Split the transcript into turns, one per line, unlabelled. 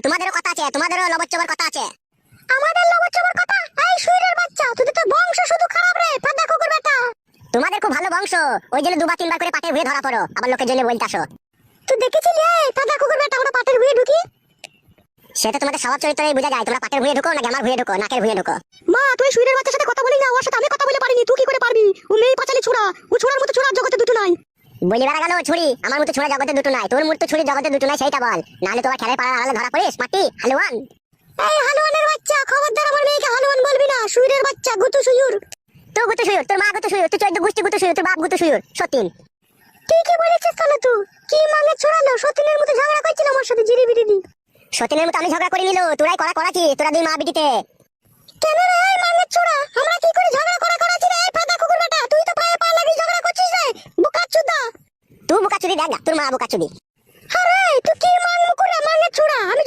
তোমাদেরও কথা আছে, তোমাদেরও লবচ্চবার কথা আছে।
আমাদের লবচ্চবার কথা? এই শুইরের বাচ্চা, তোদের তো বংশ শুধু খারাপ রে, ফাদা কুকুর বেটা।
তোমাদের খুব ভালো বংশ, ওই জন্য দুবার তিনবার করে পাটে ভুয়ে ধরা পড়ো, আবার লোকে জেলে বলতে আসো।
তুই দেখেছিলি এই ফাদা কুকুর বেটা আমরা পাটের ভুঁয়ে ঢুকি?
সেটা তোমাদের স্বভাব চরিত্রেই বোঝা যায়, তোমরা পাটের ভুয়ে ঢুকো নাকি আমার ভুয়ে ঢুকো, নাকের ভুয়ে ঢুকো।
মা তুই শুইরের বাচ্চার সাথে কথা বলি না, ওর সাথে আমি কথা বলে পারিনি, তুই কি করে পারবি? ও মেয়ে পাঁচালি ছোড়া, ও ছোড়ার মতো ছোড়ার জগতে দুটো নাই।
বলি বেড়া গেল ছুরি, আমার মতো ছুরি জগতে দুটো নাই, তোর মতো ছুরি জগতে দুটো নাই, সেইটা বল, নাহলে তোমার খেলার পাড়ার আড়ালে ধরা পড়িস মাটি হালুয়ান।
এই হালুয়ানের বাচ্চা, খবরদার আমার মেয়েকে হালুয়ান বলবি না, শুইরের বাচ্চা গুতু শুয়ুর।
তুই গুতু শুয়ুর, তোর মা গুতু শুয়ুর, তুই 14 গোষ্ঠী গুতু শুয়ুর, তোর বাপ গুতু শুয়ুর, সতীন।
তুই কি বলেছিস তাহলে? তুই কি মাঙ্গে ছড়ালো? সতীনের মতো ঝগড়া করছিল আমার সাথে জিরি বিরি দি।
সতীনের মতো আমি ঝগড়া করে নিল, তোরাই করাছি, তোরা দুই মা বিটিতে।
কেন রে এই মাঙ্গে ছড়া, আমরা কি করে ঝগড়া করাছি রে? এই ফাদা কুকুর বেটা, তুই তো পায়ে পা লাগিয়ে ঝগড়া করছিস রে, বোকাচোদা।
তুই বোকা চুদি দেখ না, তোর মা বোকা চুদি।
আরে তুই কি মাঙ্গ করে মাঙ্গে ছড়া? আমি